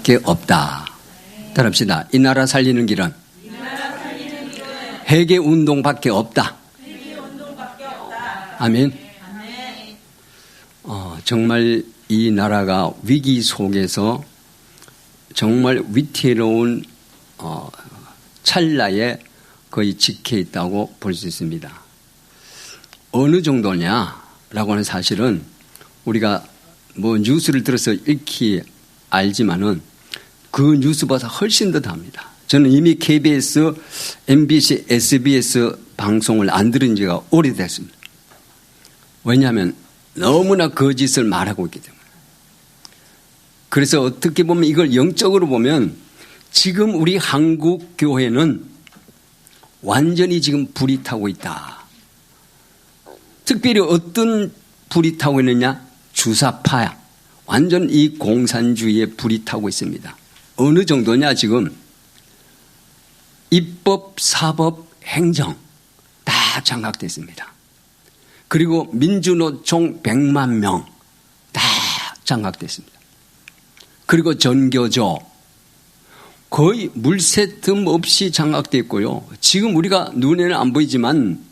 운동밖에 없다. 따라합시다. 이 나라 살리는 길은 회개 운동밖에 없다. 아멘. 정말 이 나라가 위기 속에서 정말 위태로운 찰나에 거의 직해 있다고 볼 수 있습니다. 어느 정도냐라고 하는 사실은 우리가 뭐 뉴스를 들어서 익히 알지만은 그 뉴스보다 훨씬 더 답니다. 저는 이미 KBS, MBC, SBS 방송을 안 들은 지가 오래됐습니다. 왜냐하면 너무나 거짓을 말하고 있기 때문에. 그래서 어떻게 보면 이걸 영적으로 보면 지금 우리 한국 교회는 완전히 지금 불이 타고 있다. 특별히 어떤 불이 타고 있느냐? 주사파야. 완전 이 공산주의에 불이 타고 있습니다. 어느 정도냐 지금 입법, 사법, 행정 다 장악됐습니다. 그리고 민주노총 100만 명 다 장악됐습니다. 그리고 전교조 거의 물새 틈 없이 장악됐고요. 지금 우리가 눈에는 안 보이지만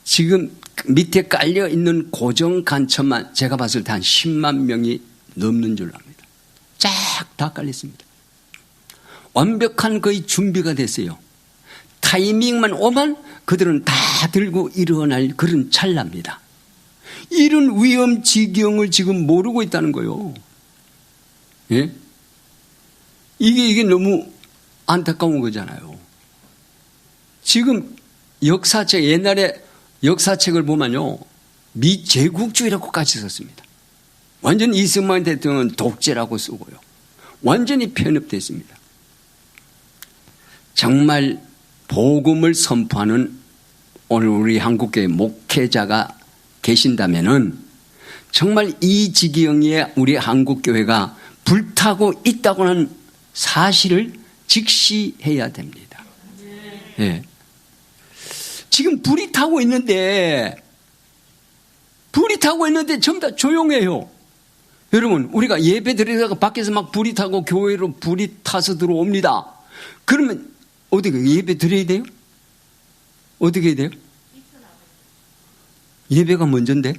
지금 밑에 깔려 있는 고정 간첩만 제가 봤을 때 한 10만 명이 넘는 줄로 압니다. 쫙 다 깔렸습니다. 완벽한 거의 준비가 됐어요. 타이밍만 오면 그들은 다 들고 일어날 그런 찰나입니다. 이런 위험 지경을 지금 모르고 있다는 거예요. 예? 이게 너무 안타까운 거잖아요. 지금 역사책, 옛날에 역사책을 보면요. 미제국주의라고까지 썼습니다. 완전 이승만 대통령은 독재라고 쓰고요. 완전히 편협됐습니다. 정말 복음을 선포하는 오늘 우리 한국교회 목회자가 계신다면은 정말 이 지경에 우리 한국교회가 불타고 있다고 하는 사실을 직시해야 됩니다. 예. 지금 불이 타고 있는데 전부 다 조용해요. 여러분 우리가 예배 드리다가 밖에서 막 불이 타고 교회로 불이 타서 들어옵니다. 그러면 어떻게 예배 드려야 돼요? 어떻게 해야 돼요? 예배가 먼저인데?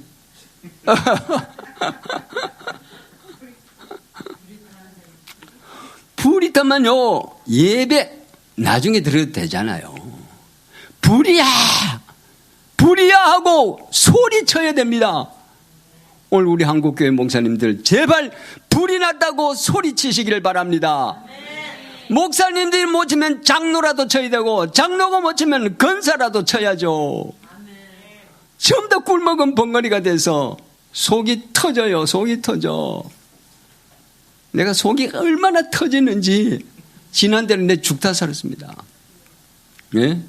불이 타면요 예배 나중에 드려도 되잖아요. 불이야 하고 소리쳐야 됩니다. 오늘 우리 한국교회 목사님들 제발 불이 났다고 소리치시기를 바랍니다. 목사님들이 못 치면 장로라도 쳐야 되고 장로가 못 치면 건사라도 쳐야죠. 전부 다 꿀먹은 벙어리가 돼서 속이 터져요. 속이 터져. 내가 속이 얼마나 터지는지 지난달에 내 죽다 살았습니다. 예?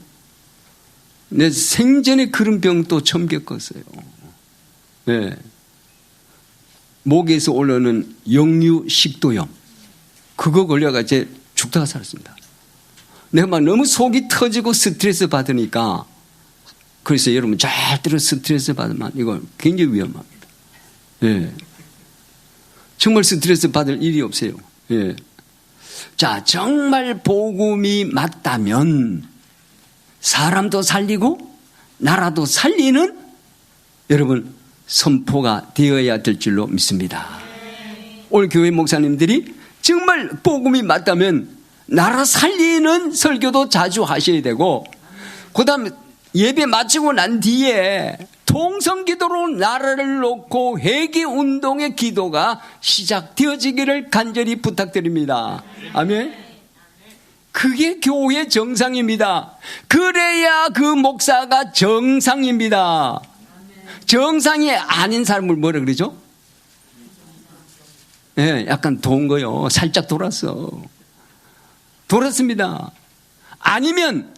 내 생전에 그런 병 또 처음 겪었어요. 예. 목에서 올라오는 역류 식도염 그거 걸려가지고 죽다가 살았습니다. 내가 막 너무 속이 터지고 스트레스 받으니까 그래서 여러분 절대로 스트레스 받으면 이거 굉장히 위험합니다. 예. 정말 스트레스 받을 일이 없어요. 예. 자, 정말 복음이 맞다면 사람도 살리고 나라도 살리는 여러분 선포가 되어야 될 줄로 믿습니다. 오늘 교회 목사님들이 정말 복음이 맞다면 나라 살리는 설교도 자주 하셔야 되고 그 다음에 예배 마치고 난 뒤에 통성기도로 나라를 놓고 회개운동의 기도가 시작되어지기를 간절히 부탁드립니다. 아멘. 그게 교회 정상입니다. 그래야 그 목사가 정상입니다. 정상이 아닌 사람을 뭐라 그러죠? 예, 약간 돈 거요. 살짝 돌았습니다. 아니면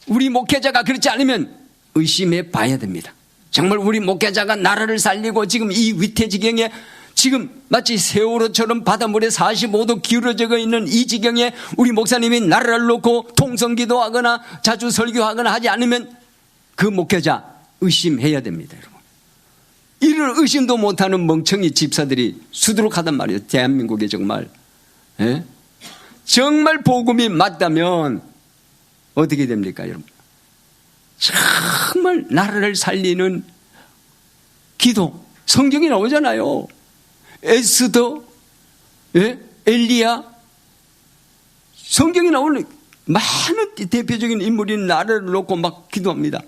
우리 목회자가 그렇지 않으면 의심해 봐야 됩니다. 정말 우리 목회자가 나라를 살리고 지금 이 위태지경에 지금 마치 세월호처럼 바닷물에 45도 기울어져 있는 이 지경에 우리 목사님이 나라를 놓고 통성기도하거나 자주 설교하거나 하지 않으면 그 목회자 의심해야 됩니다. 여러분. 이런 의심도 못하는 멍청이 집사들이 수두룩하단 말이에요. 대한민국에 정말 예? 정말 복음이 맞다면 어떻게 됩니까, 여러분? 정말 나라를 살리는 기도, 성경에 나오잖아요. 에스더, 예? 엘리야, 성경에 나오는 많은 대표적인 인물이 나라를 놓고 막 기도합니다.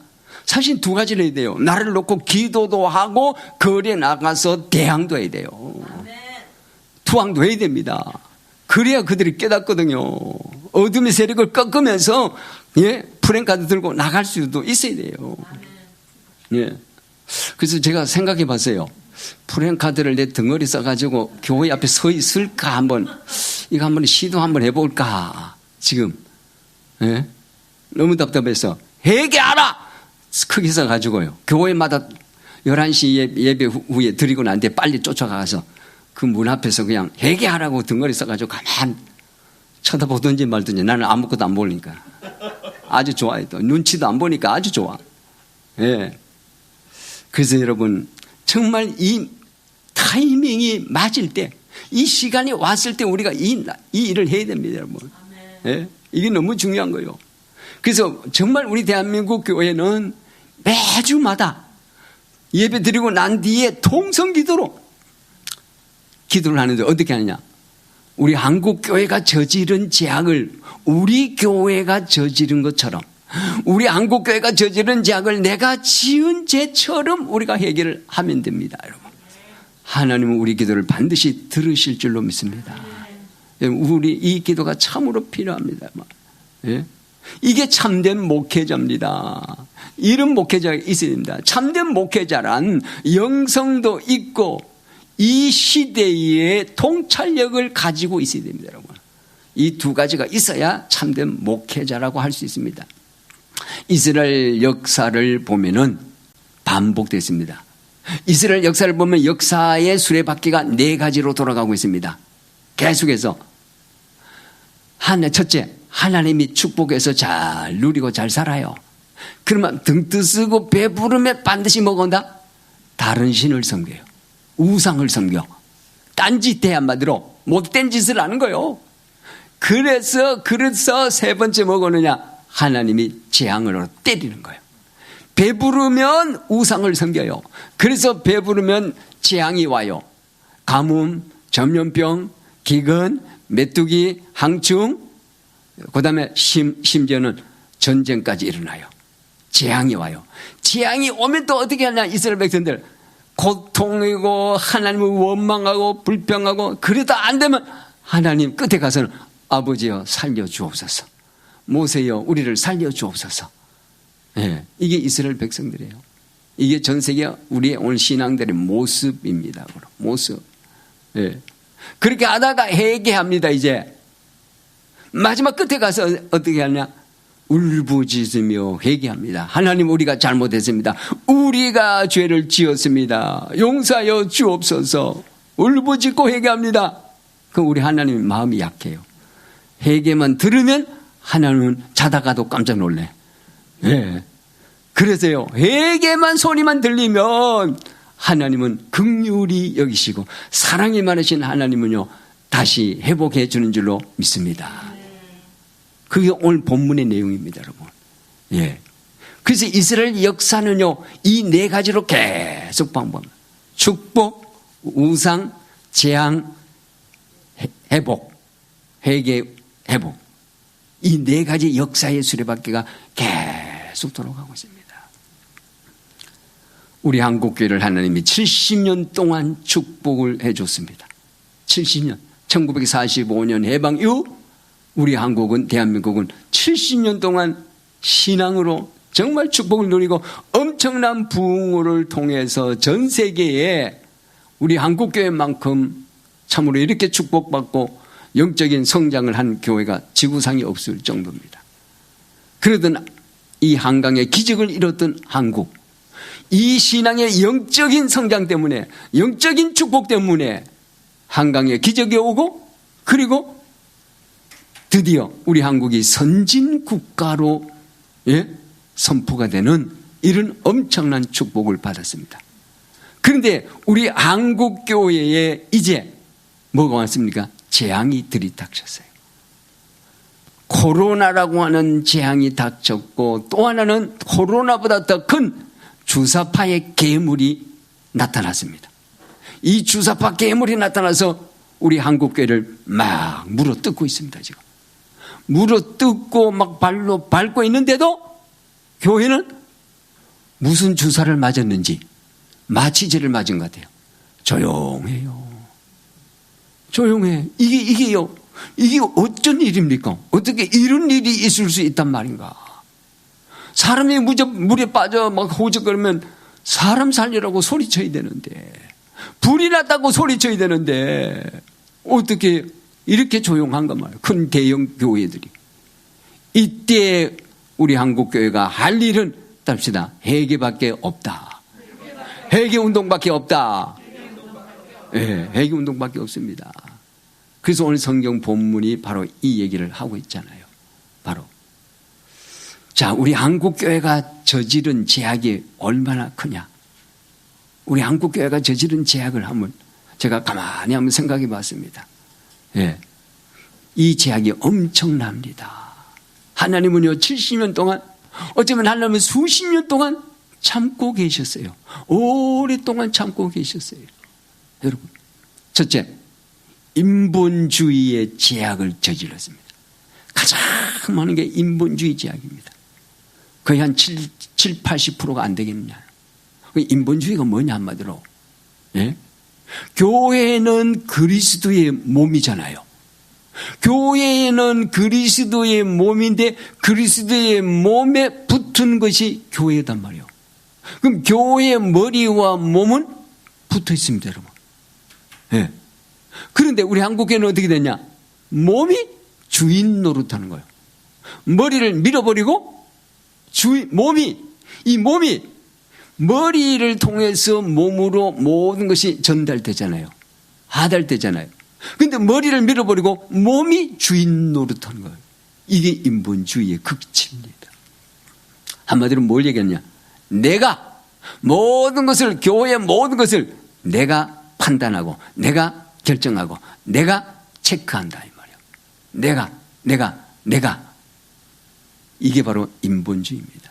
사실 두 가지를 해야 돼요. 나라를 놓고 기도도 하고 거리에 나가서 대항도 해야 돼요. 투항도 해야 됩니다. 그래야 그들이 깨닫거든요. 어둠의 세력을 꺾으면서 예, 프랜카드 들고 나갈 수도 있어야 돼요. 예. 그래서 제가 생각해 봤어요. 프랜카드를 내 덩어리 써가지고 교회 앞에 서 있을까 한번 이거 한번 시도 한번 해볼까 지금. 예? 너무 답답해서 회개하라 크게 써가지고요. 교회마다 11시 예배 후에 드리고 난 뒤에 빨리 쫓아가서 그 문 앞에서 그냥 회개하라고 덩어리 써가지고 가만 쳐다보든지 말든지 나는 아무것도 안 보니까 아주 좋아요. 또 눈치도 안 보니까 아주 좋아. 예. 그래서 여러분 정말 이 타이밍이 맞을 때 이 시간이 왔을 때 우리가 이 일을 해야 됩니다, 여러분. 예? 이게 너무 중요한 거예요. 그래서 정말 우리 대한민국 교회는 매주마다 예배 드리고 난 뒤에 통성 기도로 기도를 하는데 어떻게 하느냐? 우리 한국 교회가 저지른 죄악을 우리 교회가 저지른 것처럼 우리 한국 교회가 저지른 죄악을 내가 지은 죄처럼 우리가 해결을 하면 됩니다, 여러분. 하나님은 우리 기도를 반드시 들으실 줄로 믿습니다. 우리 이 기도가 참으로 필요합니다. 예? 이게 참된 목회자입니다. 이런 목회자가 있어야 됩니다. 참된 목회자란 영성도 있고 이 시대의 통찰력을 가지고 있어야 됩니다, 여러분. 이 두 가지가 있어야 참된 목회자라고 할 수 있습니다. 이스라엘 역사를 보면은 반복됐습니다. 이스라엘 역사를 보면 역사의 수레바퀴가 4가지로 돌아가고 있습니다. 계속해서 첫째, 하나님이 축복해서 잘 누리고 잘 살아요. 그러면 등 뜨쓰고 배부르면 반드시 먹은다? 다른 신을 섬겨요. 우상을 섬겨. 딴짓해 한마디로 못된 짓을 하는 거예요. 그래서 세 번째 뭐거느냐? 하나님이 재앙으로 때리는 거예요. 배부르면 우상을 섬겨요. 그래서 배부르면 재앙이 와요. 가뭄, 전염병, 기근, 메뚜기, 항충, 그 다음에 심지어는 전쟁까지 일어나요. 재앙이 와요. 재앙이 오면 또 어떻게 하냐? 이스라엘 백성들 고통이고 하나님을 원망하고 불평하고 그러다 안 되면 하나님 끝에 가서는 아버지여 살려주옵소서, 모세여 우리를 살려주옵소서. 예, 이게 이스라엘 백성들이에요. 이게 전 세계 우리의 오늘 신앙들의 모습입니다. 모습. 예. 그렇게 하다가 회개합니다. 이제 마지막 끝에 가서 어떻게 하냐? 울부짖으며 회개합니다. 하나님, 우리가 잘못했습니다. 우리가 죄를 지었습니다. 용서하여 주옵소서. 울부짖고 회개합니다. 그럼 우리 하나님의 마음이 약해요. 회개만 들으면 하나님은 자다가도 깜짝 놀래. 예. 그래서요, 회개만 소리만 들리면 하나님은 긍휼히 여기시고 사랑이 많으신 하나님은요 다시 회복해 주는 줄로 믿습니다. 그게 오늘 본문의 내용입니다, 여러분. 예. 그래서 이스라엘 역사는요 이 4가지로 계속 반복합니다. 축복, 우상, 재앙, 회복, 회개, 회복. 이 4가지 역사의 수레바퀴가 계속 돌아가고 있습니다. 우리 한국교회를 하나님이 70년 동안 축복을 해줬습니다. 70년. 1945년 해방 이후 우리 한국은, 대한민국은 70년 동안 신앙으로 정말 축복을 누리고 엄청난 부흥을 통해서 전 세계에 우리 한국교회만큼 참으로 이렇게 축복받고 영적인 성장을 한 교회가 지구상에 없을 정도입니다. 그러던 이 한강의 기적을 이뤘던 한국, 이 신앙의 영적인 성장 때문에, 영적인 축복 때문에 한강에 기적이 오고, 그리고 드디어 우리 한국이 선진 국가로 선포가 되는 이런 엄청난 축복을 받았습니다. 그런데 우리 한국 교회에 이제 뭐가 왔습니까? 재앙이 들이닥쳤어요. 코로나라고 하는 재앙이 닥쳤고, 또 하나는 코로나보다 더 큰 주사파의 괴물이 나타났습니다. 이 주사파 괴물이 나타나서 우리 한국교회를 막 물어뜯고 있습니다. 지금 물어뜯고 막 발로 밟고 있는데도 교회는 무슨 주사를 맞았는지 마취제를 맞은 것 같아요. 조용해요. 조용해. 이게요. 이게 어쩐 일입니까? 어떻게 이런 일이 있을 수 있단 말인가? 사람이 물에 빠져 막 호적거리면 사람 살리라고 소리쳐야 되는데, 불이 났다고 소리쳐야 되는데, 어떻게 이렇게 조용한가 말이에요. 큰 대형 교회들이. 이때 우리 한국교회가 할 일은 답시다. 회개밖에 없다. 회개운동밖에 없다. 네, 회개운동밖에 없습니다. 그래서 오늘 성경 본문이 바로 이 얘기를 하고 있잖아요. 바로. 자, 우리 한국교회가 저지른 죄악이 얼마나 크냐. 우리 한국교회가 저지른 죄악을 한번 제가 가만히 한번 생각해 봤습니다. 예. 이 죄악이 엄청납니다. 하나님은요, 70년 동안, 어쩌면 하나님은 수십 년 동안 참고 계셨어요. 오랫동안 참고 계셨어요. 여러분, 첫째, 인본주의의 죄악을 저질렀습니다. 가장 많은 게 인본주의 죄악입니다. 거의 한 80%가 안 되겠느냐. 인본주의가 뭐냐 한마디로. 예? 교회는 그리스도의 몸이잖아요. 교회는 그리스도의 몸인데 그리스도의 몸에 붙은 것이 교회단 말이에요. 그럼 교회의 머리와 몸은 붙어 있습니다, 여러분. 예. 그런데 우리 한국교회는 어떻게 됐냐? 몸이 주인 노릇하는 거예요. 머리를 밀어버리고 이 몸이 머리를 통해서 몸으로 모든 것이 전달되잖아요. 하달되잖아요. 그런데 머리를 밀어버리고 몸이 주인 노릇하는 거예요. 이게 인본주의의 극치입니다. 한마디로 뭘 얘기했냐? 내가 모든 것을, 교회의 모든 것을 내가 판단하고 내가 결정하고 내가 체크한다 이 말이에요. 내가 이게 바로 인본주의입니다.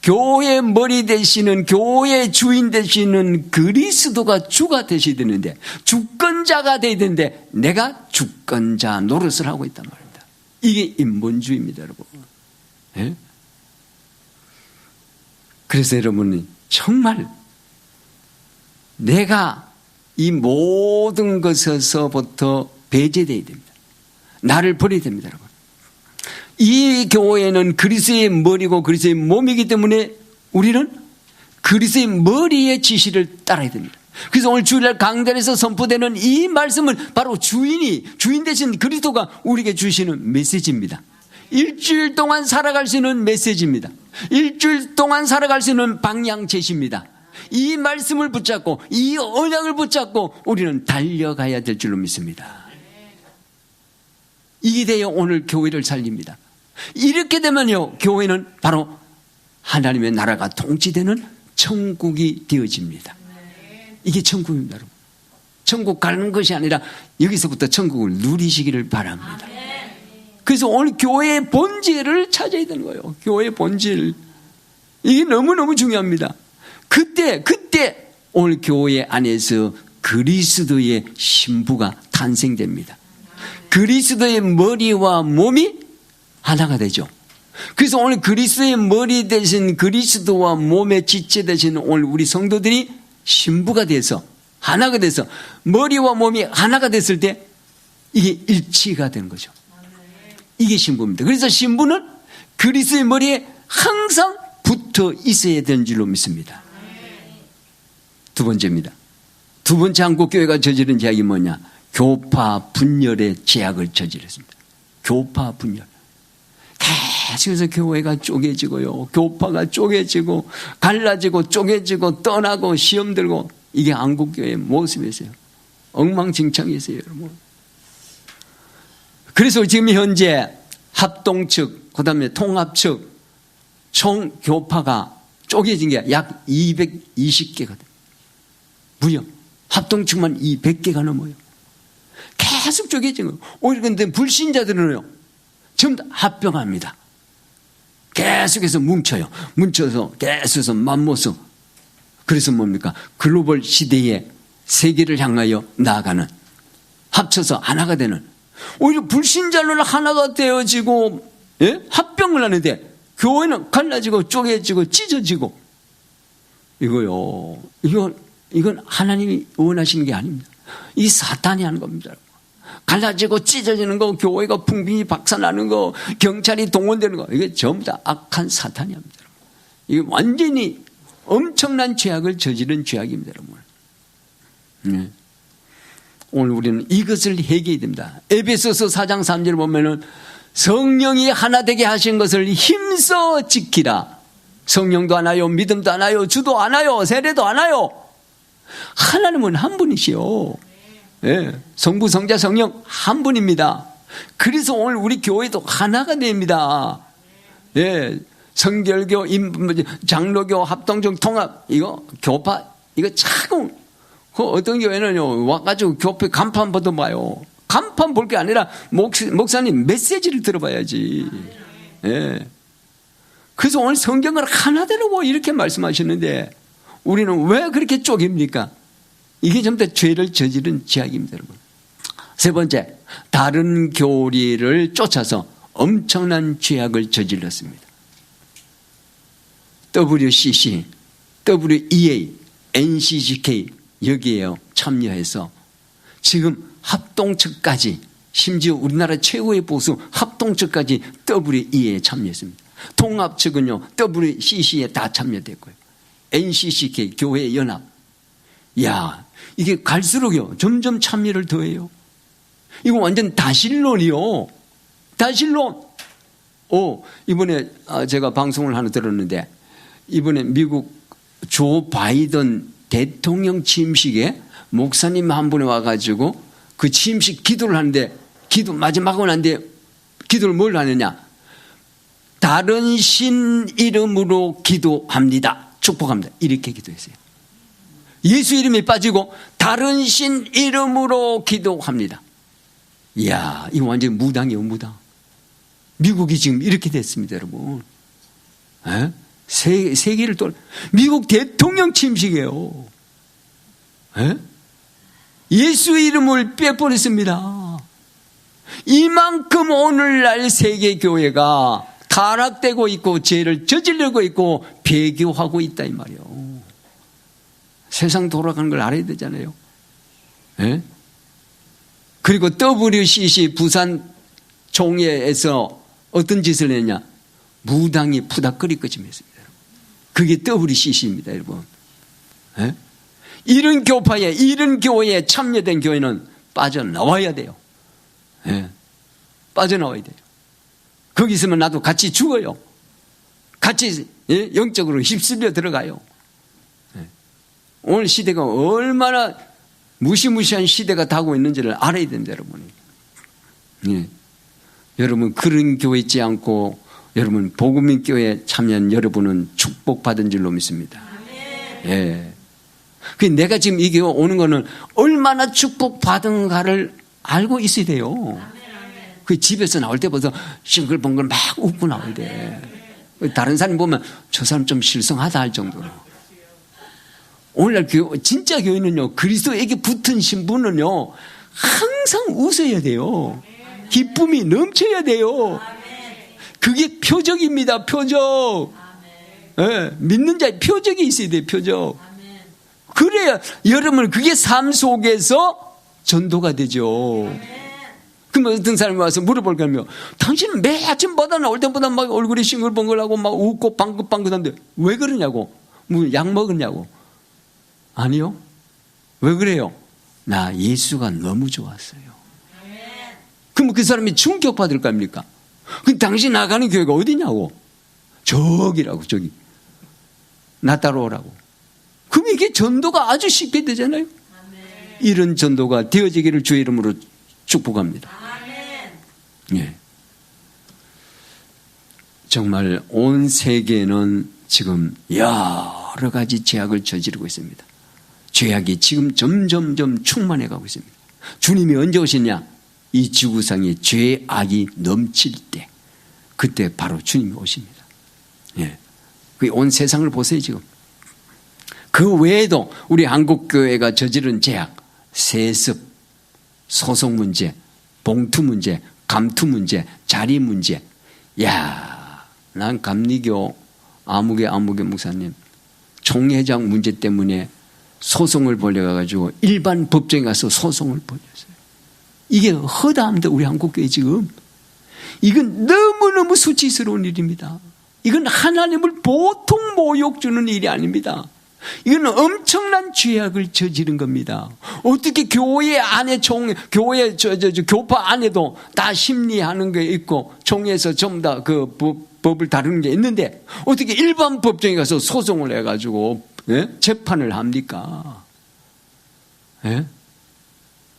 교회의 머리 되시는, 교회의 주인 되시는 그리스도가 주가 되셔야 되는데, 주권자가 되어야 되는데 내가 주권자 노릇을 하고 있단 말입니다. 이게 인본주의입니다, 여러분. 네? 그래서 여러분이 정말 내가 이 모든 것에서부터 배제되어야 됩니다. 나를 버려야 됩니다, 여러분. 이 교회는 그리스도의 머리고 그리스도의 몸이기 때문에 우리는 그리스도의 머리의 지시를 따라야 됩니다. 그래서 오늘 주일날 강단에서 선포되는 이 말씀은 바로 주인 대신 그리스도가 우리에게 주시는 메시지입니다. 일주일 동안 살아갈 수 있는 메시지입니다. 일주일 동안 살아갈 수 있는 방향 제시입니다. 이 말씀을 붙잡고 이 언약을 붙잡고 우리는 달려가야 될 줄로 믿습니다. 이게 돼야 오늘 교회를 살립니다. 이렇게 되면요, 교회는 바로 하나님의 나라가 통치되는 천국이 되어집니다. 이게 천국입니다, 여러분. 천국 가는 것이 아니라 여기서부터 천국을 누리시기를 바랍니다. 그래서 오늘 교회의 본질을 찾아야 되는 거예요. 교회의 본질. 이게 너무너무 중요합니다. 그때 오늘 교회 안에서 그리스도의 신부가 탄생됩니다. 그리스도의 머리와 몸이 하나가 되죠. 그래서 오늘 그리스도의 머리 되신 그리스도와 몸의 지체 되신 오늘 우리 성도들이 신부가 돼서 하나가 돼서 머리와 몸이 하나가 됐을 때 이게 일치가 되는 거죠. 이게 신부입니다. 그래서 신부는 그리스도의 머리에 항상 붙어 있어야 되는 줄로 믿습니다. 두 번째입니다. 두 번째 한국교회가 저지른 죄악이 뭐냐? 교파 분열의 죄악을 저질렀습니다. 교파 분열. 계속해서 교회가 쪼개지고요. 교파가 쪼개지고 갈라지고 쪼개지고 떠나고 시험 들고 이게 한국교회의 모습이었어요. 엉망진창이었어요, 여러분. 그래서 지금 현재 합동 측, 그 다음에 통합 측, 총 교파가 쪼개진 게 약 220개가 돼요. 무려 합동 측만 200개가 넘어요. 계속 쪼개지는 거예요. 오히려 근데 불신자들은요, 전부 다 합병합니다. 계속해서 뭉쳐요. 뭉쳐서 계속해서 맘모서. 그래서 뭡니까? 글로벌 시대의 세계를 향하여 나아가는, 합쳐서 하나가 되는, 오히려 불신자는 하나가 되어지고, 예? 합병을 하는데 교회는 갈라지고 쪼개지고 찢어지고. 이건 하나님이 원하시는 게 아닙니다. 이 사탄이 하는 겁니다. 갈라지고 찢어지는 거, 교회가 풍비이 박살나는 거, 경찰이 동원되는 거, 이게 전부 다 악한 사탄이 합니다. 이게 완전히 엄청난 죄악을 저지른 죄악입니다, 여러분. 네. 오늘 우리는 이것을 해결해야 됩니다. 에베소서 4장 3절을 보면은 성령이 하나 되게 하신 것을 힘써 지키라. 성령도 하나요, 믿음도 하나요, 주도 하나요, 세례도 하나요. 하나님은 한 분이시요. 예, 성부, 성자, 성령 한 분입니다. 그래서 오늘 우리 교회도 하나가 됩니다. 예, 성결교, 장로교, 합동종, 통합, 이거 교파, 이거 참, 어떤 교회는요, 와가지고 교회 간판 받아봐요. 간판 볼 게 아니라 목사님 메시지를 들어봐야지. 예. 그래서 오늘 성경을 하나 되라고 이렇게 말씀하셨는데 우리는 왜 그렇게 쪼갭니까? 이게 전부 다 죄를 저지른 죄악입니다, 여러분. 세 번째, 다른 교리를 쫓아서 엄청난 죄악을 저질렀습니다. WCC, WEA, NCGK 여기에요 참여해서 지금 합동측까지, 심지어 우리나라 최고의 보수 합동측까지 WEA에 참여했습니다. 통합측은요 WCC에 다 참여됐고요. NCCK 교회 연합. 야, 이게 갈수록요 점점 참여를 더해요. 이거 완전 다신론이요. 다신론. 이번에 제가 방송을 하나 들었는데 이번에 미국 조 바이든 대통령 취임식에 목사님 한 분이 와가지고 그 취임식 기도를 하는데, 기도 마지막 하고 난데 기도를 뭘 하느냐? 다른 신 이름으로 기도합니다. 축복합니다. 이렇게 기도했어요. 예수 이름이 빠지고 다른 신 이름으로 기도합니다. 이야, 이거 완전 무당이에요, 무당. 미국이 지금 이렇게 됐습니다, 여러분. 에? 세계를 미국 대통령 취임식이에요. 에? 예수 이름을 빼버렸습니다. 이만큼 오늘날 세계교회가 타락되고 있고 죄를 저지르고 있고 배교하고 있다 이 말이에요. 세상 돌아가는 걸 알아야 되잖아요. 에? 그리고 WCC 부산 총회에서 어떤 짓을 했냐? 무당이 푸닥거릴 것쯤 했습니다. 그게 WCC입니다, 여러분. 에? 이런 교파에, 이런 교회에 참여된 교회는 빠져나와야 돼요. 예. 빠져나와야 돼요. 거기 있으면 나도 같이 죽어요. 같이 영적으로 휩쓸려 들어가요. 예. 오늘 시대가 얼마나 무시무시한 시대가 다가오고 있는지를 알아야 된다, 여러분. 예. 여러분, 그런 교회 있지 않고 여러분 복음인 교회에 참여한 여러분은 축복받은 줄로 믿습니다. 예. 내가 지금 이 교회 오는 거는 얼마나 축복받은가를 알고 있어야 돼요. 그 집에서 나올 때부터 싱글벙글 막 웃고 나올 때. 다른 사람 보면 저 사람 좀 실성하다 할 정도로. 오늘날 진짜 교회는요, 그리스도에게 붙은 신부는요, 항상 웃어야 돼요. 기쁨이 넘쳐야 돼요. 그게 표적입니다, 표적. 네, 믿는 자의 표적이 있어야 돼요, 표적. 그래야 여러분 그게 삶 속에서 전도가 되죠. 그러면 어떤 사람이 와서 물어볼 거면 당신은 매 아침마다 나올 때보다 막 얼굴이 싱글벙글하고 막 웃고 방긋방긋한데 왜 그러냐고. 뭐 약 먹었냐고. 아니요. 왜 그래요? 나 예수가 너무 좋았어요. 그럼 그 사람이 충격받을 거 아닙니까? 그럼 당신 나가는 교회가 어디냐고. 저기라고, 저기. 나 따라오라고. 그럼 이게 전도가 아주 쉽게 되잖아요. 이런 전도가 되어지기를 주의 이름으로 축복합니다. 예. 정말 온 세계는 지금 여러 가지 죄악을 저지르고 있습니다. 죄악이 지금 점점점 충만해 가고 있습니다. 주님이 언제 오시냐? 이 지구상에 죄악이 넘칠 때, 그때 바로 주님이 오십니다. 예. 온 세상을 보세요, 지금. 그 외에도 우리 한국교회가 저지른 죄악, 세습, 소송 문제, 봉투 문제, 감투 문제, 자리 문제. 야, 난 감리교 아무개 목사님 총회장 문제 때문에 소송을 벌여가지고 일반 법정에 가서 소송을 벌였어요. 이게 허다합니다, 우리 한국교회 지금. 이건 너무너무 수치스러운 일입니다. 이건 하나님을 보통 모욕 주는 일이 아닙니다. 이건 엄청난 죄악을 저지른 겁니다. 어떻게 교회 안에 교회 교파 안에도 다 심리하는 게 있고 총회에서 전부 다 그 법을 다루는 게 있는데 어떻게 일반 법정에 가서 소송을 해가지고 재판을 합니까? 예?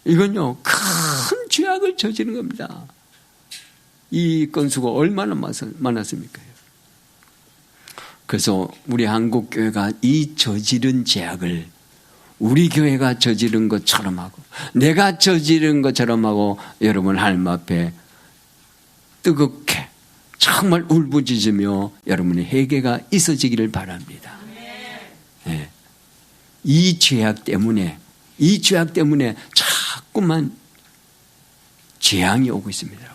이건요 큰 죄악을 저지른 겁니다. 이 건수가 얼마나 많았습니까? 그래서 우리 한국교회가 이 저지른 죄악을 우리 교회가 저지른 것처럼 하고 내가 저지른 것처럼 하고 여러분 하나님 앞에 뜨겁게 정말 울부짖으며 여러분의 회개가 있어지기를 바랍니다. 네. 이 죄악 때문에 자꾸만 재앙이 오고 있습니다.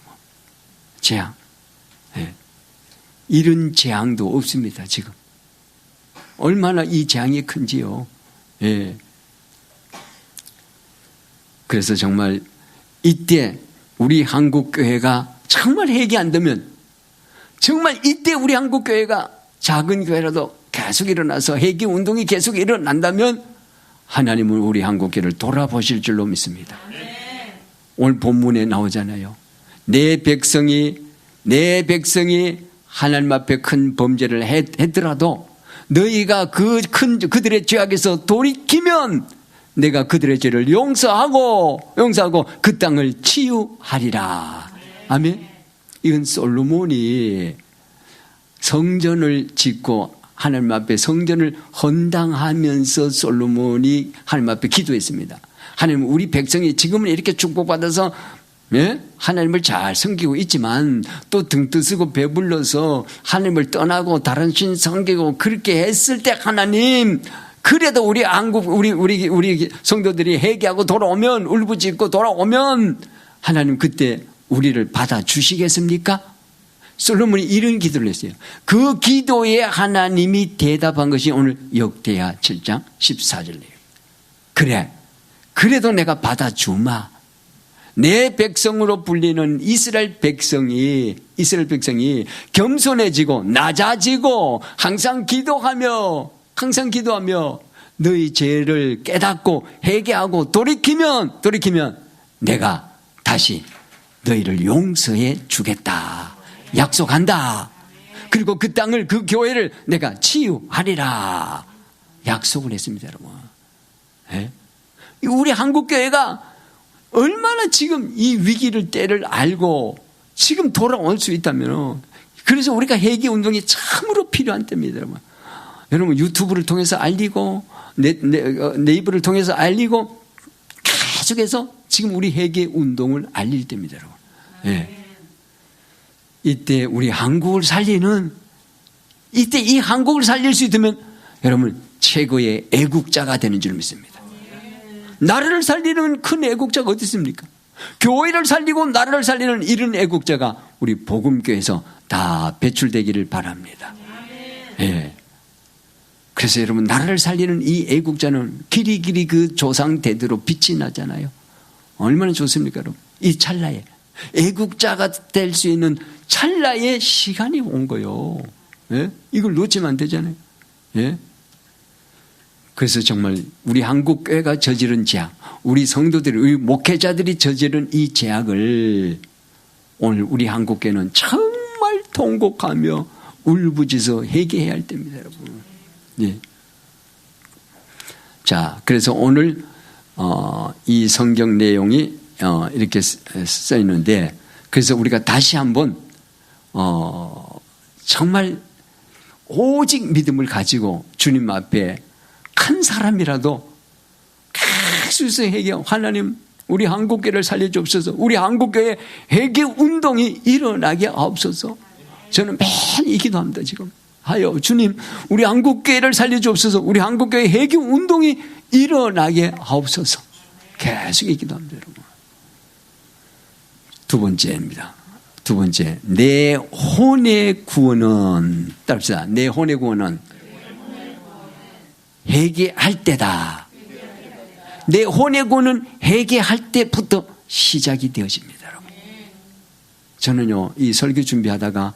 재앙. 네. 이런 재앙도 없습니다, 지금. 얼마나 이 재앙이 큰지요. 예. 그래서 정말 이때 우리 한국교회가 정말 회개 안 되면 정말 이때 우리 한국교회가 작은 교회라도 계속 일어나서 회개 운동이 계속 일어난다면 하나님은 우리 한국교회를 돌아보실 줄로 믿습니다. 오늘 본문에 나오잖아요. 내 백성이 하나님 앞에 큰 범죄를 했더라도 너희가 그들의 죄악에서 돌이키면 내가 그들의 죄를 용서하고 그 땅을 치유하리라. 아멘. 이건 솔로몬이 성전을 짓고 하나님 앞에 성전을 헌당하면서 솔로몬이 하나님 앞에 기도했습니다. 하나님, 우리 백성이 지금은 이렇게 축복받아서 하나님을 잘 섬기고 있지만 또 등뜨쓰고 배불러서 하나님을 떠나고 다른 신 섬기고 그렇게 했을 때 하나님, 그래도 우리 성도들이 회개하고 돌아오면, 울부짖고 돌아오면 하나님 그때 우리를 받아주시겠습니까? 솔로몬이 이런 기도를 했어요. 그 기도에 하나님이 대답한 것이 오늘 역대하 7장 14절이에요. 그래, 그래도 내가 받아주마. 내 백성으로 불리는 이스라엘 백성이 겸손해지고 낮아지고 항상 기도하며 너희 죄를 깨닫고 회개하고 돌이키면 내가 다시 너희를 용서해 주겠다. 약속한다. 그리고 그 땅을, 그 교회를 내가 치유하리라. 약속을 했습니다, 여러분. 네? 우리 한국교회가 얼마나 지금 이 위기를 때를 알고 지금 돌아올 수 있다면, 그래서 우리가 회개 운동이 참으로 필요한 때입니다, 여러분. 여러분 유튜브를 통해서 알리고 네이버를 통해서 알리고 계속해서 지금 우리 회개 운동을 알릴 때입니다, 여러분. 네. 이때 우리 한국을 이 한국을 살릴 수 있다면 여러분 최고의 애국자가 되는 줄 믿습니다. 나라를 살리는 큰 애국자가 어디 있습니까? 교회를 살리고 나라를 살리는 이런 애국자가 우리 복음교회에서 다 배출되기를 바랍니다. 예. 그래서 여러분 나라를 살리는 이 애국자는 길이 그 조상 대대로 빛이 나잖아요. 얼마나 좋습니까, 여러분? 이 찰나에 애국자가 될 수 있는 찰나의 시간이 온 거요. 예? 이걸 놓치면 안 되잖아요. 예? 그래서 정말 우리 한국교회가 저지른 죄악, 우리 성도들이, 우리 목회자들이 저지른 이 죄악을 오늘 우리 한국교회는 정말 통곡하며 울부짖어 회개해야 할 때입니다, 여러분. 예. 자, 그래서 오늘 이 성경 내용이 이렇게 써 있는데, 그래서 우리가 다시 한번 정말 오직 믿음을 가지고 주님 앞에 큰 사람이라도 계속해서 회개하고, 하나님 우리 한국교회를 살려주옵소서. 우리 한국교회 회개 운동이 일어나게 하옵소서. 저는 매일 기도합니다. 지금 하여 주님, 우리 한국교회를 살려주옵소서. 우리 한국교회 회개 운동이 일어나게 하옵소서. 계속 기도합니다. 여러분. 두 번째입니다. 두 번째, 내 혼의 구원은, 따릅시다. 내 혼의 구원은 회개할 때다. 내 혼의 구원은 회개할 때부터 시작이 되어집니다. 여러분. 저는요, 이 설교 준비하다가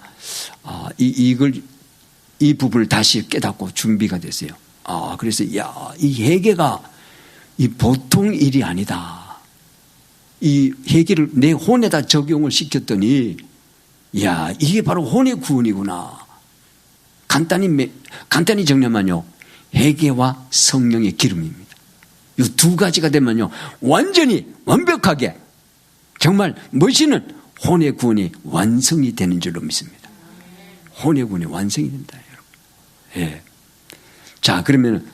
이 부분을 다시 깨닫고 준비가 됐어요. 그래서 이 회개가 이 보통 일이 아니다. 이 회개를 내 혼에다 적용을 시켰더니, 이게 바로 혼의 구원이구나. 간단히 정리하면요, 회개와 성령의 기름입니다. 이 두 가지가 되면요, 완전히 완벽하게 정말 멋있는 혼의 구원이 완성이 되는 줄로 믿습니다. 혼의 구원이 완성이 된다, 여러분. 예. 자, 그러면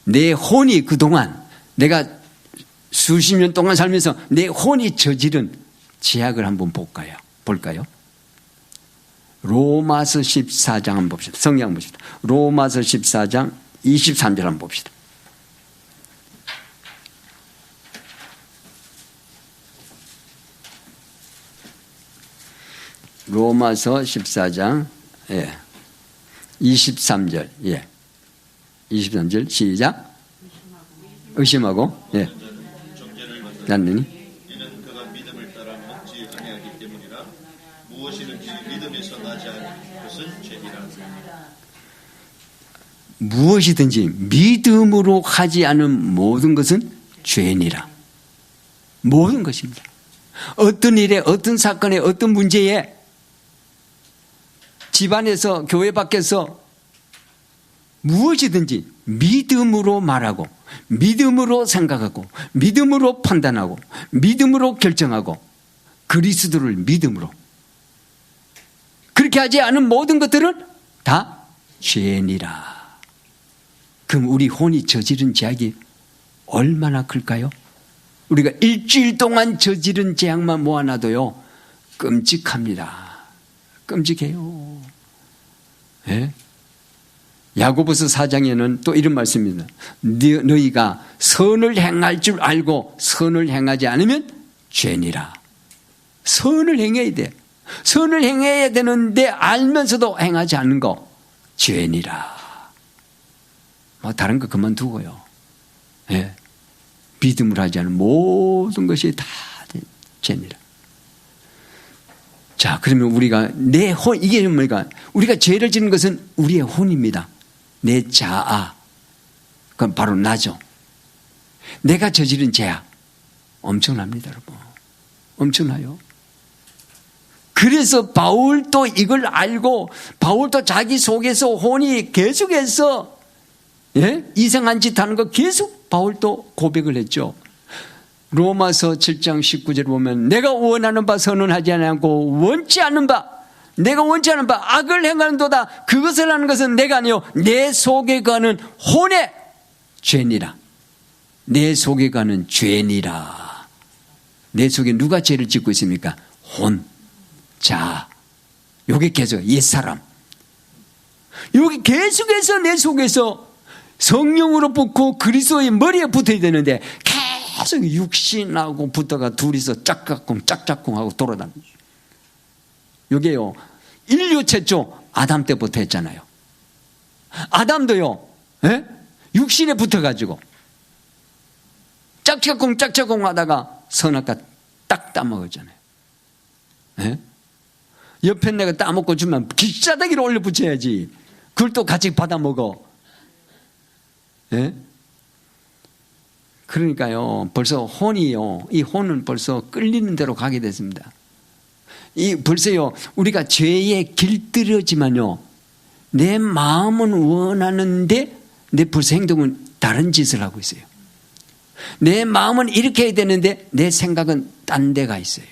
내 혼이 그동안 내가 수십 년 동안 살면서 내 혼이 저지른 죄악을 한번 볼까요? 로마서 14장 한번 봅시다. 성경 한번 봅시다. 로마서 14장 23절 한번 봅시다. 로마서 14장 23절 23절 시작. 의심하고 낫느니 이는 그가 믿음을 따라 먹지 아니하기 때문이라. 무엇이든지 믿음에서 나지 않은 것은 죄니라. 무엇이든지 믿음으로 하지 않은 모든 것은 죄니라. 모든 것입니다. 어떤 일에, 어떤 사건에, 어떤 문제에, 집안에서, 교회 밖에서 무엇이든지 믿음으로 말하고, 믿음으로 생각하고, 믿음으로 판단하고, 믿음으로 결정하고, 그리스도를 믿음으로, 그렇게 하지 않은 모든 것들은 다 죄니라. 그럼 우리 혼이 저지른 죄악이 얼마나 클까요? 우리가 일주일 동안 저지른 죄악만 모아놔도요, 끔찍합니다. 끔찍해요. 예? 야고보서 4장에는 또 이런 말씀입니다. 너희가 선을 행할 줄 알고 선을 행하지 않으면 죄니라. 선을 행해야 돼. 선을 행해야 되는데 알면서도 행하지 않는 거 죄니라. 다른 거 그만두고요. 예. 믿음을 하지 않은 모든 것이 다 죄니라. 자, 그러면 우리가 내 혼, 이게 뭡니까? 우리가 죄를 짓는 것은 우리의 혼입니다. 내 자아. 그건 바로 나죠. 내가 저지른 죄악. 엄청납니다, 여러분. 엄청나요. 그래서 바울도 이걸 알고, 바울도 자기 속에서 혼이 계속해서, 이상한 짓 하는 거 계속 바울도 고백을 했죠. 로마서 7장 19절 보면, 내가 원하는 바 선언하지 않고 원치 않는 바, 내가 원치 않는 바 악을 행하는도다. 그것을 하는 것은 내가 아니요 내 속에 가는 혼의 죄니라. 내 속에 가는 죄니라. 내 속에 누가 죄를 짓고 있습니까? 혼, 자, 요게 계속 옛사람. 요게 계속해서 내 속에서 성령으로 붙고 그리스도의 머리에 붙어야 되는데 계속 육신하고 붙어가 둘이서 짝짝꿍 하고 돌아다니죠. 이게요, 인류 최초 아담 때부터 했잖아요. 아담도요, 육신에 붙어가지고 짝짝꿍 하다가 선악과 딱 따먹었잖아요. 옆에 내가 따먹고 주면 기싸대기로 올려 붙여야지. 그걸 또 같이 받아먹어. 그러니까요, 벌써 혼이요, 이 혼은 벌써 끌리는 대로 가게 됐습니다. 벌써요, 우리가 죄에 길들여지만요, 내 마음은 원하는데 내 벌써 행동은 다른 짓을 하고 있어요. 내 마음은 이렇게 해야 되는데 내 생각은 딴 데가 있어요.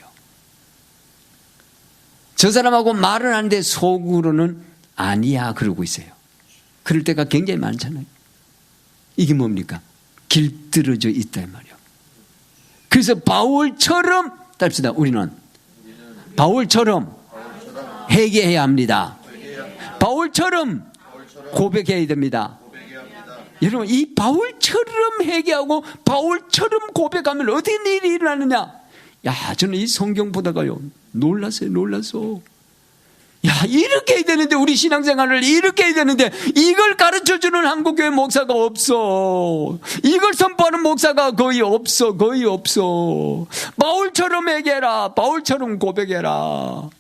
저 사람하고 말을 하는데 속으로는 아니야 그러고 있어요. 그럴 때가 굉장히 많잖아요. 이게 뭡니까? 길들여져 있다 이 말이에요. 그래서 바울처럼 답시다. 우리는 바울처럼 회개해야 합니다. 바울처럼 고백해야 됩니다. 여러분, 이 바울처럼 회개하고 바울처럼 고백하면 어떤 일이 일어나느냐? 야, 저는 이 성경 보다가요 놀랐어요. 야, 이렇게 해야 되는데, 우리 신앙생활을 이렇게 해야 되는데, 이걸 가르쳐주는 한국교회 목사가 없어. 이걸 선포하는 목사가 거의 없어. 바울처럼 회개해라. 바울처럼 고백해라.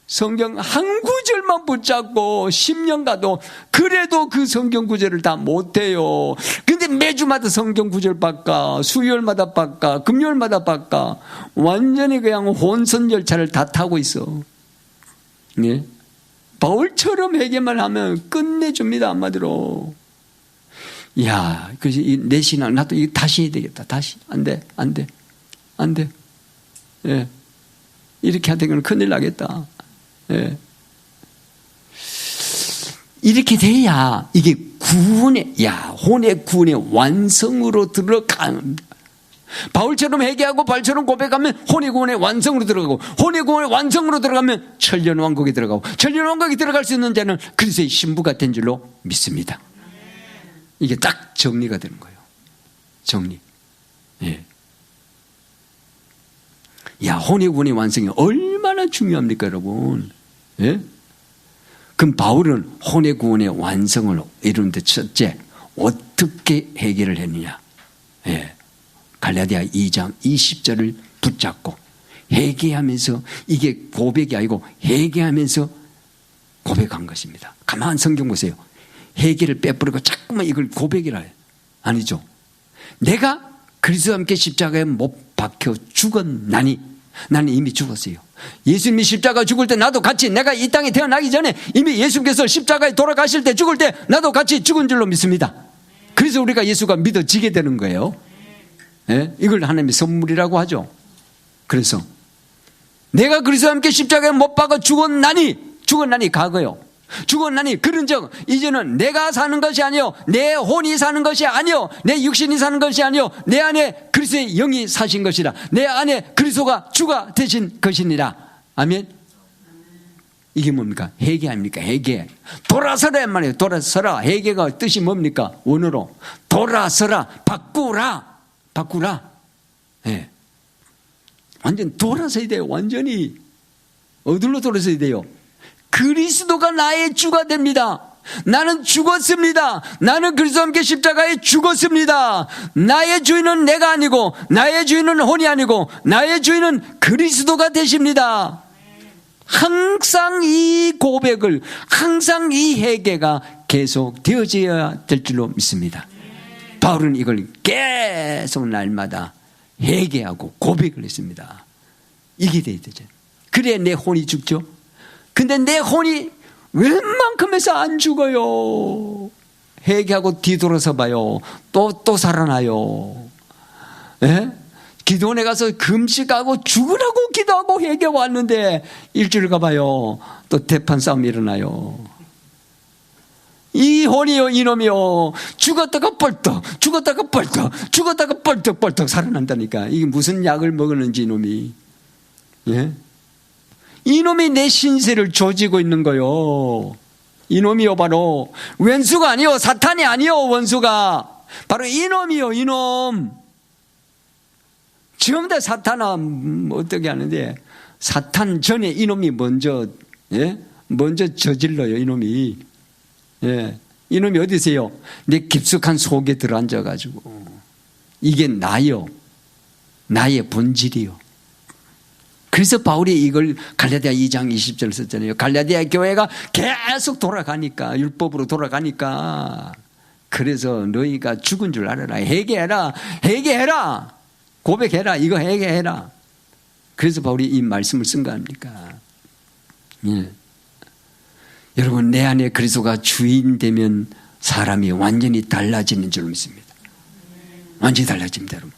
성경 한 구절만 붙잡고 10년 가도 그래도 그 성경 구절을 다 못해요. 근데 매주마다 성경 구절 바꿔, 수요일마다 바꿔, 금요일마다 바꿔. 완전히 그냥 혼선 열차를 다 타고 있어. 예? 바울처럼 회개만 하면 끝내줍니다. 한마디로. 이야, 그래서 내 신앙 나도 이거 다시 해야 되겠다. 다시 안 돼. 예, 이렇게 하다가는 큰일 나겠다. 예. 이렇게 돼야 이게 혼의 구원의 완성으로 들어갑니다. 바울처럼 회개하고 바울처럼 고백하면 혼의 구원의 완성으로 들어가고, 혼의 구원의 완성으로 들어가면 천년 왕국에 들어가고, 천년 왕국에 들어갈 수 있는 자는 그리스도의 신부가 된 줄로 믿습니다. 이게 딱 정리가 되는 거예요. 정리. 예. 야, 혼의 구원의 완성이 얼마나 중요합니까, 여러분? 예? 그럼 바울은 혼의 구원의 완성을 이루는데 첫째, 어떻게 해결을 했느냐? 예. 갈라디아 2장 20절을 붙잡고 회개하면서, 이게 고백이 아니고 회개하면서 고백한 것입니다. 가만 성경 보세요. 회개를 빼버리고 자꾸만 이걸 고백이라 해요. 아니죠. 내가 그리스도와 함께 십자가에 못 박혀 죽었나니, 나는 이미 죽었어요. 예수님이 십자가 죽을 때 나도 같이, 내가 이 땅에 태어나기 전에 이미 예수님께서 십자가에 돌아가실 때, 죽을 때 나도 같이 죽은 줄로 믿습니다. 그래서 우리가 예수가 믿어지게 되는 거예요. 예? 이걸 하나님의 선물이라고 하죠. 그래서 내가 그리스도와 함께 십자가에 못 박아 죽었나니 과거요. 죽었나니 그런즉 이제는 내가 사는 것이 아니요, 내 혼이 사는 것이 아니요, 내 육신이 사는 것이 아니요, 내 안에 그리스도의 영이 사신 것이라. 내 안에 그리스도가 주가 되신 것이니라. 아멘. 이게 뭡니까? 회개 아닙니까? 회개. 돌아서라 말이에요. 돌아서라. 회개가 뜻이 뭡니까? 원어로 돌아서라, 바꾸라. 예. 완전 돌아서야 돼요. 완전히. 어디로 돌아서야 돼요? 그리스도가 나의 주가 됩니다. 나는 죽었습니다. 나는 그리스도와 함께 십자가에 죽었습니다. 나의 주인은 내가 아니고, 나의 주인은 혼이 아니고, 나의 주인은 그리스도가 되십니다. 항상 이 고백을, 항상 이 회개가 계속 되어져야 될 줄로 믿습니다. 바울은 이걸 계속 날마다 회개하고 고백을 했습니다. 이게 돼야 되죠. 그래야 내 혼이 죽죠. 근데 내 혼이 웬만큼 해서 안 죽어요. 회개하고 뒤돌아서 봐요. 또 살아나요. 예? 기도원에 가서 금식하고 죽으라고 기도하고 회개 왔는데 일주일 가봐요. 또 대판 싸움이 일어나요. 이 혼이요, 이놈이요. 죽었다가 벌떡 살아난다니까. 이게 무슨 약을 먹었는지 이놈이. 예? 이놈이 내 신세를 조지고 있는 거요. 이놈이요, 바로 왼수가 아니요, 사탄이 아니요, 원수가 바로 이놈이요, 이놈. 전부 다 사탄은 어떻게 하는데, 사탄 전에 이놈이 먼저 저질러요. 이놈이. 예. 이놈이 어디세요? 내 깊숙한 속에 들어앉아가지고, 이게 나요, 나의 본질이요. 그래서 바울이 이걸 갈라디아 2장 20절 썼잖아요. 갈라디아 교회가 계속 돌아가니까, 율법으로 돌아가니까, 그래서 너희가 죽은 줄 알아라. 회개해라. 고백해라. 이거 회개해라. 그래서 바울이 이 말씀을 쓴 거 아닙니까? 예. 여러분, 내 안에 그리스도가 주인 되면 사람이 완전히 달라지는 줄 믿습니다. 완전히 달라집니다, 여러분.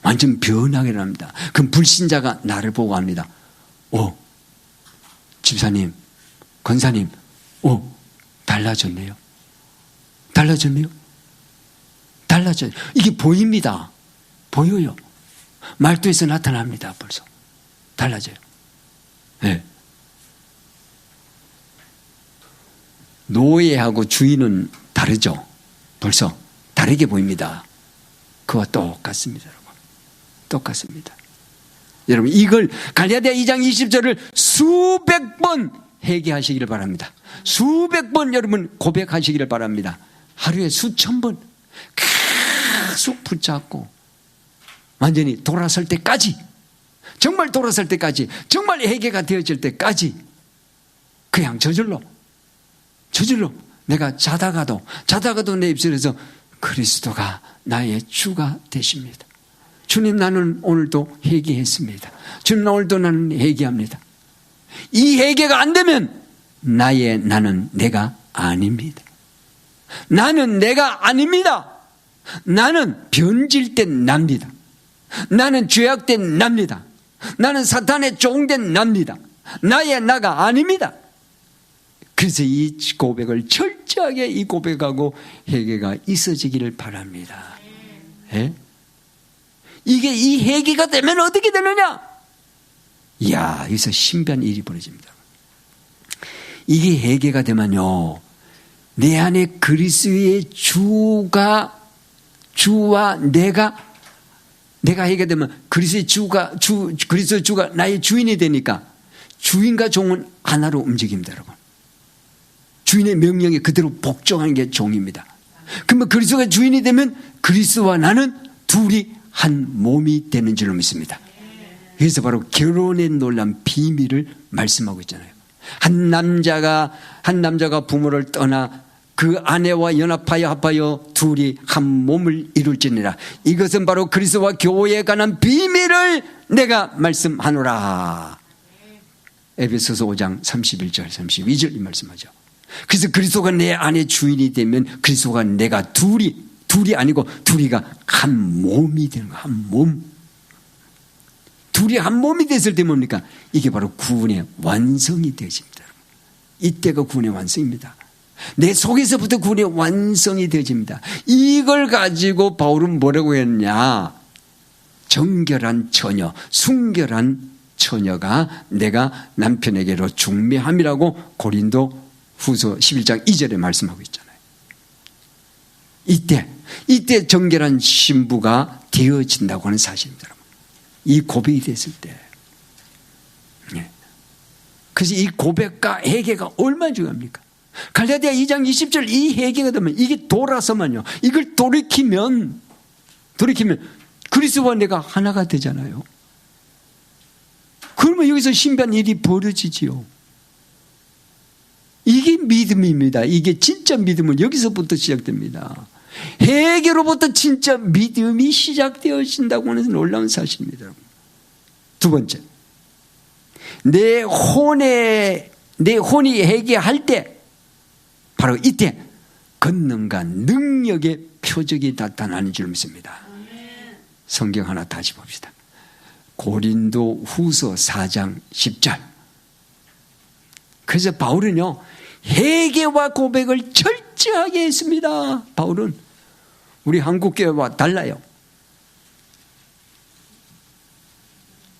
완전 변하게 합니다. 그럼 불신자가 나를 보고 합니다. 오, 집사님, 권사님, 오, 달라졌네요. 달라져요. 이게 보입니다. 보여요. 말투에서 나타납니다. 벌써 달라져요. 네. 노예하고 주인은 다르죠. 벌써 다르게 보입니다. 그와 똑같습니다. 여러분. 똑같습니다. 여러분 이걸 갈라디아 2장 20절을 수백 번 회개하시기를 바랍니다. 수백 번 여러분 고백하시기를 바랍니다. 하루에 수천 번 계속 붙잡고 완전히 돌아설 때까지, 정말 돌아설 때까지, 정말 회개가 되어질 때까지 그냥 저절로 내가 자다가도 내 입술에서 그리스도가 나의 주가 되십니다. 주님 나는 오늘도 회개했습니다. 주님 오늘도 나는 회개합니다. 이 회개가 안 되면 나는 내가 아닙니다. 나는 내가 아닙니다. 나는 변질된 납니다. 나는 죄악된 납니다. 나는 사탄의 종된 납니다. 나가 아닙니다. 그래서 이 고백을 철저하게 이 고백하고 회개가 있어지기를 바랍니다. 예? 이게 이 회개가 되면 어떻게 되느냐? 이야, 여기서 신비한 일이 벌어집니다. 이게 회개가 되면요, 내 안에 그리스도의 주와 내가 회개되면 그리스도의 주가 나의 주인이 되니까 주인과 종은 하나로 움직입니다, 여러분. 주인의 명령에 그대로 복종하는 게 종입니다. 그러면 그리스도가 주인이 되면 그리스도와 나는 둘이 한 몸이 되는 줄로 믿습니다. 그래서 바로 결혼의 놀라운 비밀을 말씀하고 있잖아요. 한 남자가 부모를 떠나 그 아내와 연합하여 합하여 둘이 한 몸을 이룰지니라. 이것은 바로 그리스도와 교회에 관한 비밀을 내가 말씀하노라. 에베소서 5장 31절 32절 이 말씀하죠. 그래서 그리스도가 내 안에 주인이 되면 그리스도가 내가 둘이 아니고 둘이가 한 몸이 되는 거야. 한 몸. 둘이 한 몸이 됐을 때 뭡니까? 이게 바로 구원의 완성이 되어집니다. 이때가 구원의 완성입니다. 내 속에서부터 구원의 완성이 되어집니다. 이걸 가지고 바울은 뭐라고 했냐? 정결한 처녀, 순결한 처녀가 내가 남편에게로 중매함이라고 고린도 후서 11장 2절에 말씀하고 있잖아요. 이때 정결한 신부가 되어진다고 하는 사실입니다. 이 고백이 됐을 때. 그래서 이 고백과 회개가 얼마나 중요합니까? 갈라디아 2장 20절 이 회개가 되면 이게 돌아서면요. 이걸 돌이키면 그리스도와 내가 하나가 되잖아요. 그러면 여기서 신비한 일이 벌어지지요. 이게 믿음입니다. 이게 진짜 믿음은 여기서부터 시작됩니다. 회개로부터 진짜 믿음이 시작되어진다고 하는 놀라운 사실입니다. 두 번째, 내 혼이 회개할 때 바로 이때 권능과 능력의 표적이 나타나는 줄 믿습니다. 성경 하나 다시 봅시다. 고린도 후서 4장 10절. 그래서 바울은요, 회개와 고백을 철저하게 했습니다. 바울은 우리 한국교회와 달라요.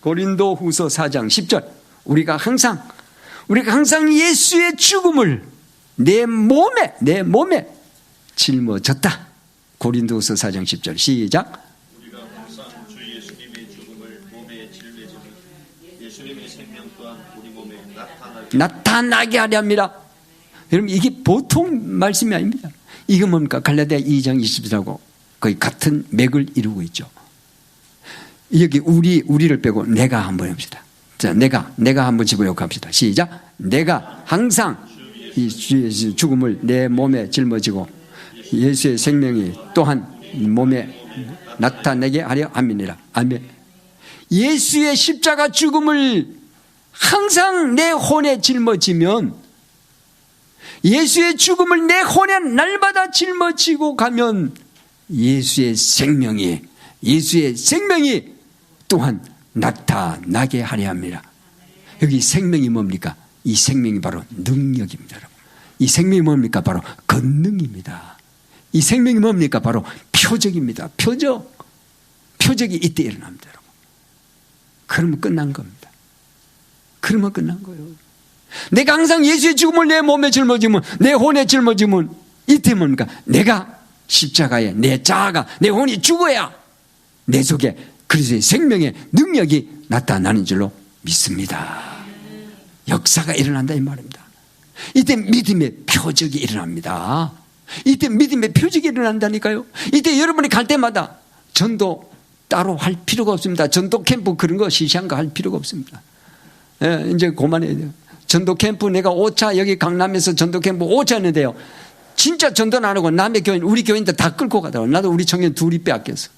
고린도 후서 4장 10절. 우리가 항상 예수의 죽음을 내 몸에 짊어졌다. 고린도 후서 4장 10절 시작. 우리가 항상 주 예수님의 죽음을 몸에 짊어지면 예수님의 생명 또한 우리 몸에 나타나게 하려 합니다. 여러분 이게 보통 말씀이 아닙니다. 이게 뭡니까? 갈라디아 2장 20절하고 거의 같은 맥을 이루고 있죠. 여기 우리를 빼고 내가 한번 해봅시다. 자, 내가 한번 집어역합시다. 시작. 내가 항상 이 주의 죽음을 내 몸에 짊어지고 예수의 생명이 또한 몸에 나타내게 하려 함이니라. 아멘. 예수의 십자가 죽음을 항상 내 혼에 짊어지면, 예수의 죽음을 내 혼에 날마다 짊어지고 가면 예수의 생명이 또한 나타나게 하려 합니다. 여기 생명이 뭡니까? 이 생명이 바로 능력입니다. 여러분. 이 생명이 뭡니까? 바로 권능입니다. 이 생명이 뭡니까? 바로 표적입니다. 표적이 이때 일어납니다. 여러분. 그러면 끝난 겁니다. 그러면 끝난 거예요. 내가 항상 예수의 죽음을 내 몸에 짊어지면, 내 혼에 짊어지면 이때 뭡니까? 내가 십자가에 내 자아가, 내 혼이 죽어야 내 속에 그리스도의 생명의 능력이 나타나는 줄로 믿습니다. 역사가 일어난다 이 말입니다. 이때 믿음의 표적이 일어납니다. 이때 믿음의 표적이 일어난다니까요. 이때 여러분이 갈 때마다 전도 따로 할 필요가 없습니다. 전도 캠프 그런 거 시시한 거 할 필요가 없습니다. 예, 이제 그만해야 돼요. 전도 캠프 내가 5차 여기 강남에서 전도 캠프 5차 했는데요. 진짜 전도는 안 하고 남의 교인, 우리 교인들 다 끌고 가더라고요. 나도 우리 청년 둘이 빼앗겼어.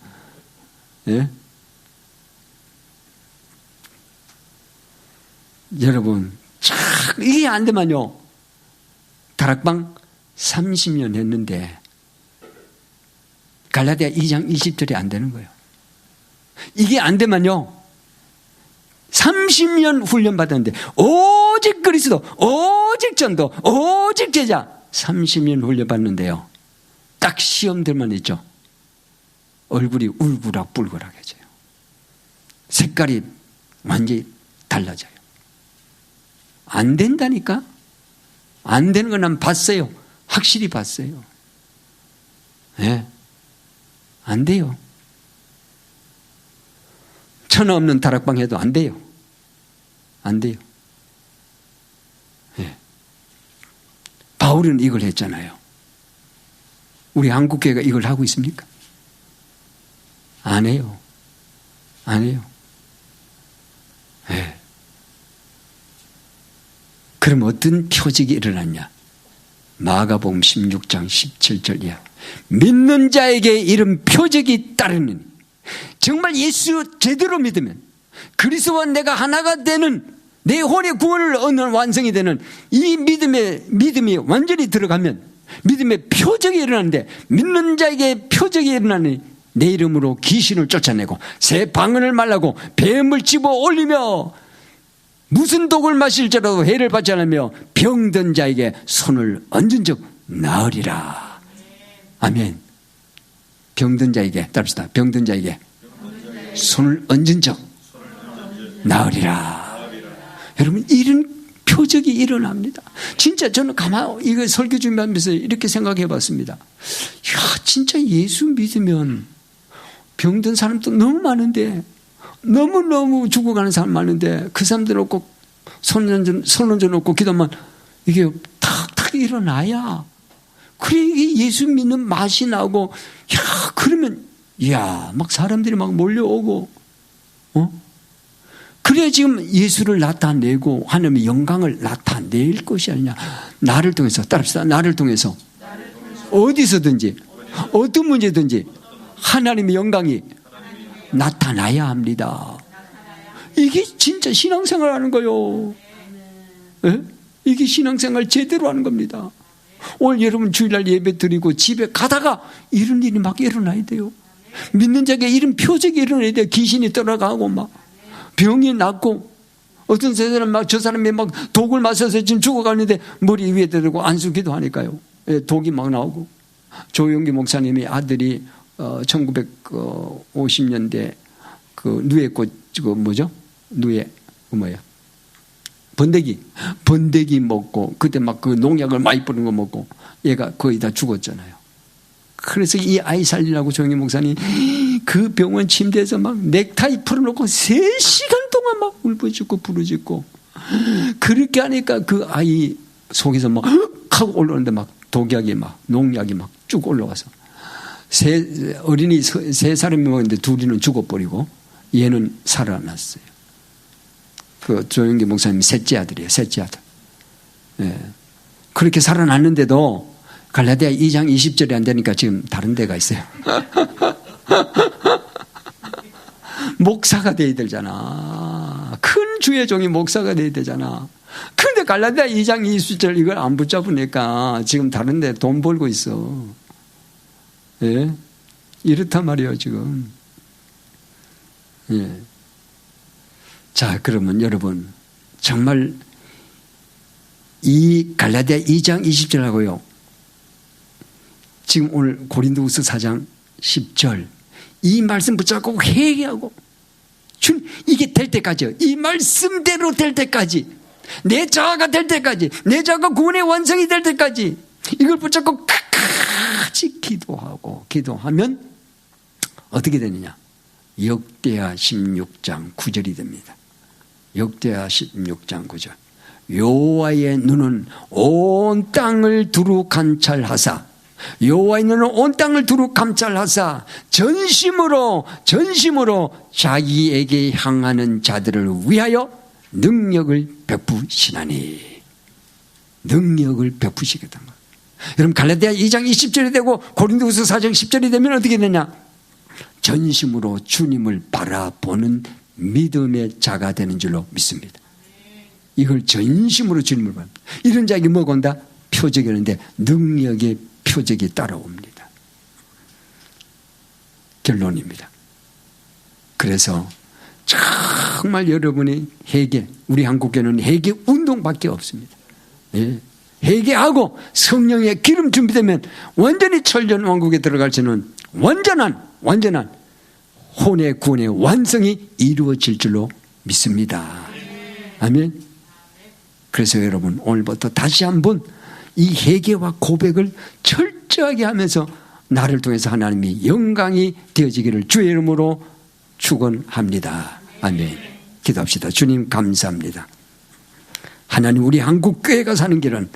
예? 여러분, 이게 안 되면요. 다락방 30년 했는데 갈라디아 2장 20절이 안 되는 거예요. 이게 안 되면요. 30년 훈련 받았는데 오직 그리스도, 오직 전도, 오직 제자 30년 훈련 받는데요. 딱 시험 들만 있죠. 얼굴이 울그락불그락해져요. 색깔이 완전히 달라져요. 안 된다니까? 안 되는 건 난 봤어요. 확실히 봤어요. 예. 안 돼요. 천하 없는 다락방 해도 안 돼요. 안 돼요. 예. 바울은 이걸 했잖아요. 우리 한국교회가 이걸 하고 있습니까? 안 해요. 안 해요. 예. 그럼 어떤 표적이 일어났냐? 마가복음 16장 17절 이하. 믿는 자에게 이런 표적이 따르느니 정말 예수 제대로 믿으면 그리스도와 내가 하나가 되는 내 혼의 구원을 얻는 완성이 되는 이 믿음이 완전히 들어가면 믿음의 표적이 일어나는데 믿는 자에게 표적이 일어나니 내 이름으로 귀신을 쫓아내고 새 방언을 말하고 뱀을 집어 올리며 무슨 독을 마실지라도 해를 받지 않으며 병든 자에게 손을 얹은 적 나으리라. 아멘. 병든 자에게 따릅시다. 병든 자에게 손을 얹은 적 나으리라. 여러분 이런 표적이 일어납니다. 진짜 저는 가만히 이거 설교 준비하면서 이렇게 생각해 봤습니다. 야, 진짜 예수 믿으면 병든 사람도 너무 많은데 너무너무 죽어가는 사람 많은데 그 사람들 놓고 손 얹어 놓고 기도하면 이게 탁탁 일어나야 그래 이게 예수 믿는 맛이 나고 야 그러면 야 막 사람들이 막 몰려오고 그래 지금 예수를 나타내고 하나님의 영광을 나타낼 것이 아니냐. 나를 통해서 따릅시다. 나를 통해서 어디서든지 어떤 문제든지 하나님의 영광이 나타나야 합니다. 이게 진짜 신앙생활 하는 거요. 예? 이게 신앙생활 제대로 하는 겁니다. 오늘 여러분 주일날 예배 드리고 집에 가다가 이런 일이 막 일어나야 돼요. 믿는 자에게 이런 표적이 일어나야 돼요. 귀신이 떠나가고 막 병이 낫고 어떤 사람은 막 저 사람이 막 독을 마셔서 지금 죽어가는데 머리 위에 대고 안수기도 하니까요. 예, 독이 막 나오고 조용기 목사님이 아들이 1950년대 그 누에꽃 그 뭐죠? 누에 그 뭐야? 번데기 먹고 그때 막 그 농약을 많이 뿌린 거 먹고 얘가 거의 다 죽었잖아요. 그래서 이 아이 살리려고 조용기 목사님 그 병원 침대에서 막 넥타이 풀어놓고 3시간 동안 막 울부짖고 부르짖고 그렇게 하니까 그 아이 속에서 막 하고 올라오는데 막 독약이 막 농약이 막 쭉 올라가서 어린이 3사람이 먹었는데 둘이는 죽어버리고 얘는 살아났어요. 그 조용기 목사님 셋째 아들이에요. 셋째 아들. 예. 그렇게 살아났는데도 갈라디아 2장 20절이 안 되니까 지금 다른 데가 있어요. 목사가 돼야 되잖아. 큰 주의 종이 목사가 돼야 되잖아. 근데 갈라디아 2장 20절 이걸 안 붙잡으니까 지금 다른 데 돈 벌고 있어. 예? 이렇단 말이에요 지금. 예. 자 그러면 여러분 정말 이 갈라디아 2장 20절하고요 지금 오늘 고린도후서 4장 10절 이 말씀 붙잡고 회개하고 이게 될 때까지요. 이 말씀대로 될 때까지, 내 자아가 될 때까지, 내 자아가 구원의 완성이 될 때까지 이걸 붙잡고 끝까지 기도하면 어떻게 되느냐? 역대하 16장 9절이 됩니다. 역대하 16장 9절. 여호와의 눈은 온 땅을 두루 감찰하사, 여호와의 눈은 온 땅을 두루 감찰하사 전심으로 자기에게 향하는 자들을 위하여 능력을 베푸시나니. 능력을 베푸시겠다는 거예요. 여러분, 갈라디아 2장 20절이 되고 고린도후서 4장 10절이 되면 어떻게 되냐? 전심으로 주님을 바라보는 믿음의 자가 되는 줄로 믿습니다. 이걸 전심으로 주님을 바랍니다. 이런 자에게 뭐가 온다? 표적이 오는데 능력의 표적이 따라옵니다. 결론입니다. 그래서 정말 여러분이 회개, 우리 한국교회는 회개 운동밖에 없습니다. 예. 회개하고 성령의 기름 준비되면 완전히 천년 왕국에 들어갈 수는 완전한 혼의 구원의 완성이 이루어질 줄로 믿습니다. 아멘. 그래서 여러분, 오늘부터 다시 한번 이 회개와 고백을 철저하게 하면서 나를 통해서 하나님이 영광이 되어지기를 주의 이름으로 축원합니다. 아멘. 기도합시다. 주님 감사합니다. 하나님, 우리 한국 교회가 사는 길은,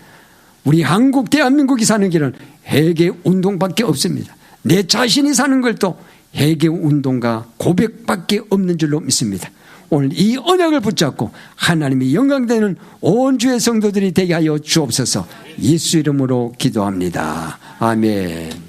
우리 한국 대한민국이 사는 길은 회개 운동밖에 없습니다. 내 자신이 사는 것도 회개 운동과 고백밖에 없는 줄로 믿습니다. 오늘 이 언약을 붙잡고 하나님의 영광되는 온 주의 성도들이 되게 하여 주옵소서. 예수 이름으로 기도합니다. 아멘.